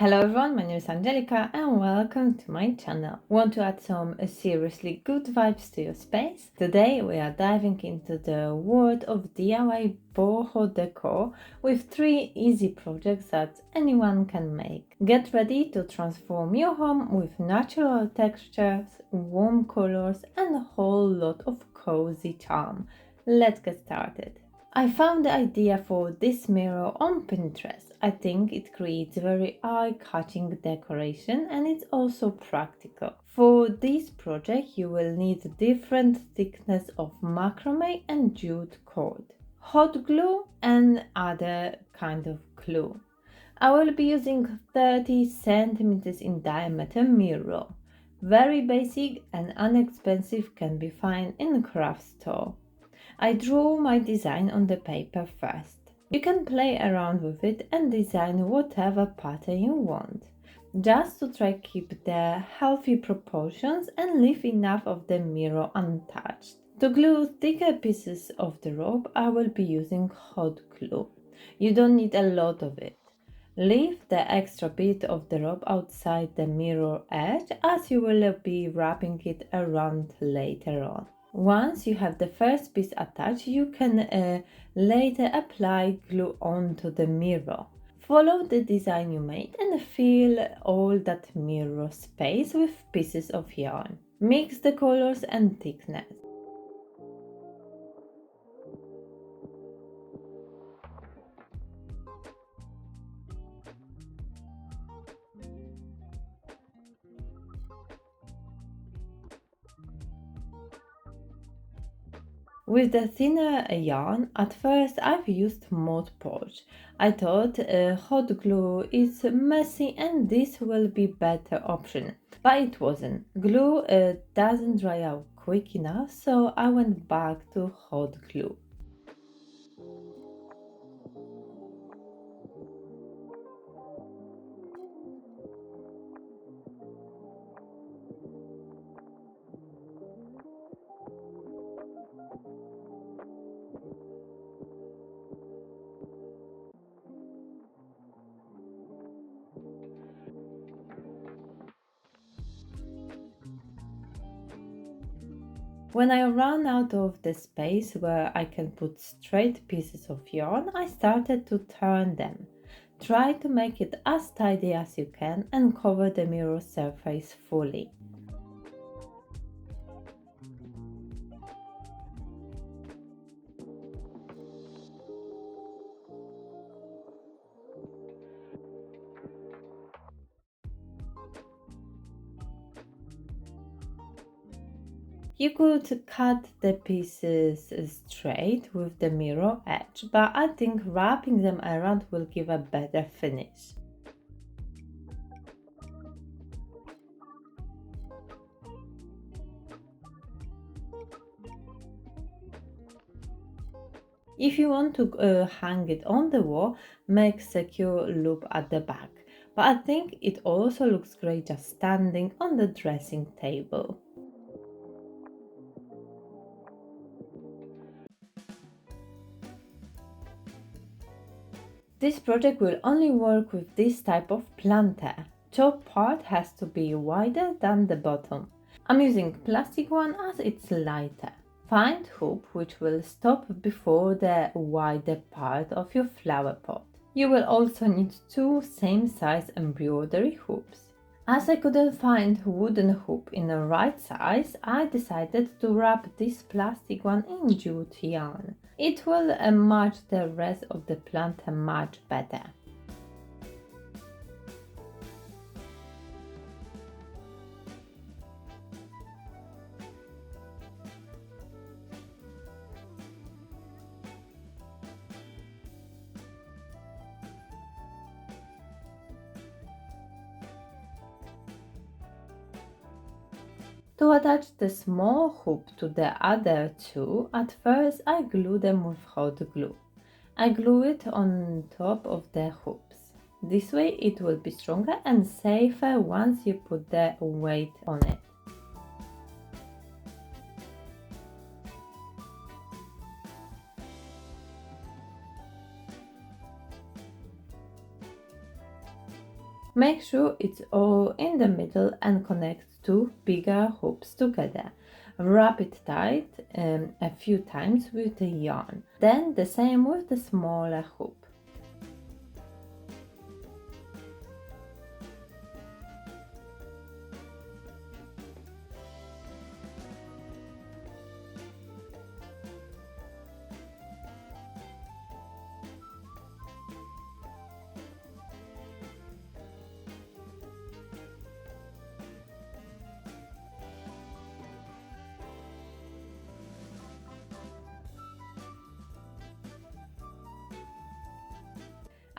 Hello everyone, my name is Angelica and welcome to my channel. Want to add some seriously good vibes to your space? Today we are diving into the world of DIY boho decor with 3 easy projects that anyone can make. Get ready to transform your home with natural textures, warm colors and a whole lot of cozy charm. Let's get started. I found the idea for this mirror on Pinterest. I think it creates very eye-catching decoration and it's also practical. For this project you will need different thickness of macrame and jute cord, hot glue and other kind of glue. I will be using 30 centimeters in diameter mirror. Very basic and inexpensive, can be found in a craft store. I drew my design on the paper first. You can play around with it and design whatever pattern you want, just to try keep the healthy proportions and leave enough of the mirror untouched. To glue thicker pieces of the rope, I will be using hot glue. You don't need a lot of it. Leave the extra bit of the rope outside the mirror edge as you will be wrapping it around later on. Once you have the first piece attached, you can later apply glue onto the mirror. Follow the design you made and fill all that mirror space with pieces of yarn. Mix the colors and thickness. With the thinner yarn, at first I've used Mod Podge. I thought hot glue is messy and this will be better option, but it wasn't. Glue doesn't dry out quick enough, so I went back to hot glue. When I ran out of the space where I can put straight pieces of yarn, I started to turn them. Try to make it as tidy as you can and cover the mirror surface fully. You could cut the pieces straight with the mirror edge, but I think wrapping them around will give a better finish. If you want to hang it on the wall, make secure loop at the back, but I think it also looks great just standing on the dressing table. This project will only work with this type of planter. Top part has to be wider than the bottom. I'm using plastic one as it's lighter. Find hoop which will stop before the wider part of your flower pot. You will also need 2 same size embroidery hoops. As I couldn't find wooden hoop in the right size, I decided to wrap this plastic one in jute yarn. It will match the rest of the planter much better. To attach the small hoop to the other 2, at first I glue them with hot glue. I glue it on top of the hoops. This way it will be stronger and safer once you put the weight on it. Make sure it's all in the middle and connect two bigger hoops together. Wrap it tight a few times with the yarn. Then the same with the smaller hoop.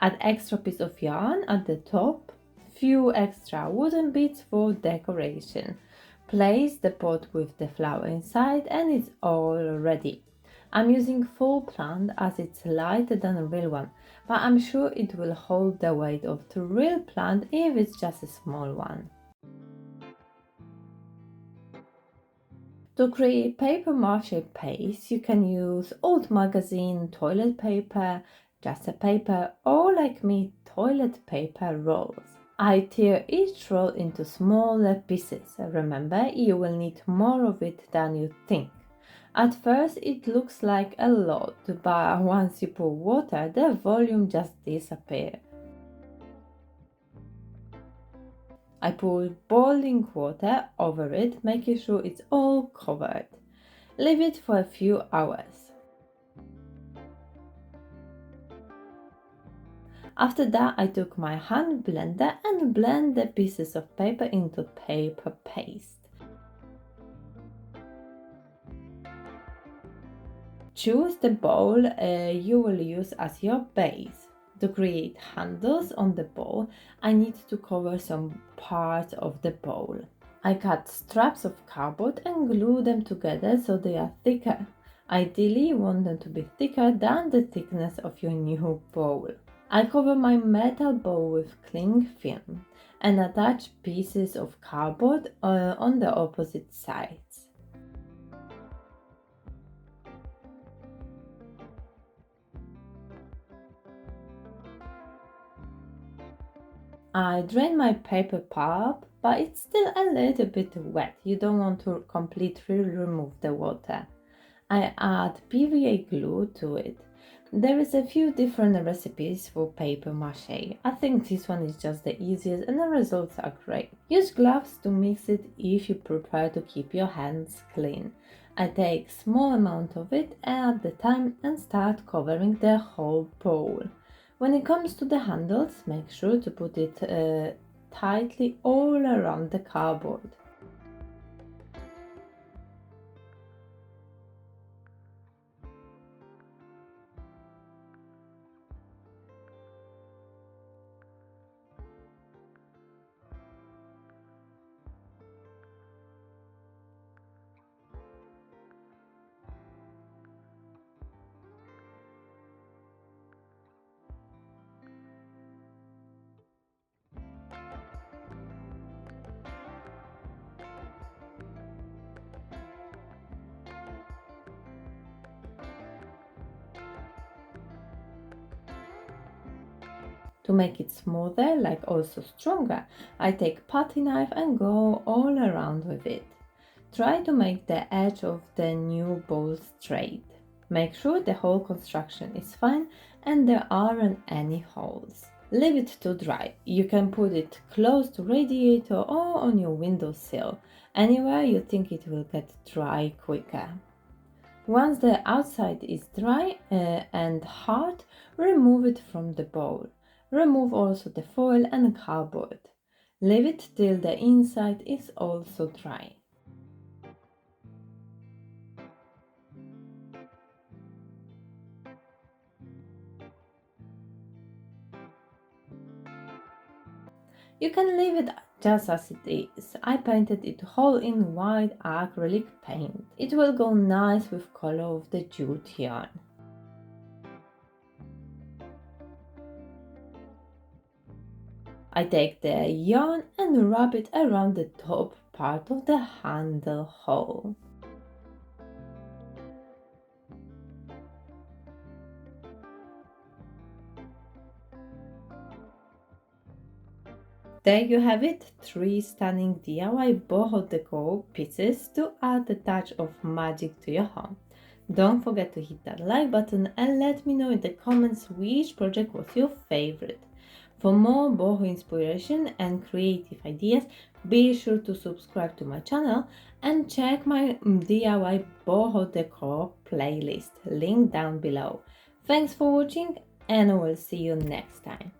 Add extra piece of yarn at the top, few extra wooden beads for decoration. Place the pot with the flower inside and it's all ready. I'm using full plant as it's lighter than a real one, but I'm sure it will hold the weight of the real plant if it's just a small one. To create paper mache paste, you can use old magazine, toilet paper, just a paper, or like me, toilet paper rolls. I tear each roll into smaller pieces. Remember, you will need more of it than you think. At first it looks like a lot, but once you pour water, the volume just disappears. I pour boiling water over it, making sure it's all covered. Leave it for a few hours. After that, I took my hand blender and blend the pieces of paper into paper paste. Choose the bowl you will use as your base. To create handles on the bowl, I need to cover some parts of the bowl. I cut straps of cardboard and glue them together so they are thicker. Ideally, you want them to be thicker than the thickness of your new bowl. I cover my metal bowl with cling film and attach pieces of cardboard on the opposite sides. I drain my paper pulp, but it's still a little bit wet. You don't want to completely remove the water. I add PVA glue to it. There is a few different recipes for paper mache. I think this one is just the easiest and the results are great. Use gloves to mix it if you prefer to keep your hands clean. I take small amount of it at the time and start covering the whole bowl. When it comes to the handles, make sure to put it tightly all around the cardboard. To make it smoother, like also stronger, I take putty knife and go all around with it. Try to make the edge of the new bowl straight. Make sure the whole construction is fine and there aren't any holes. Leave it to dry. You can put it close to radiator or on your windowsill, anywhere you think it will get dry quicker. Once the outside is dry and hard, remove it from the bowl. Remove also the foil and cardboard. Leave it till the inside is also dry. You can leave it just as it is. I painted it whole in white acrylic paint. It will go nice with color of the jute yarn. I take the yarn and wrap it around the top part of the handle hole. There you have it, 3 stunning DIY boho decor pieces to add a touch of magic to your home. Don't forget to hit that like button and let me know in the comments which project was your favorite. For more boho inspiration and creative ideas, be sure to subscribe to my channel and check my DIY boho decor playlist, link down below. Thanks for watching and I will see you next time.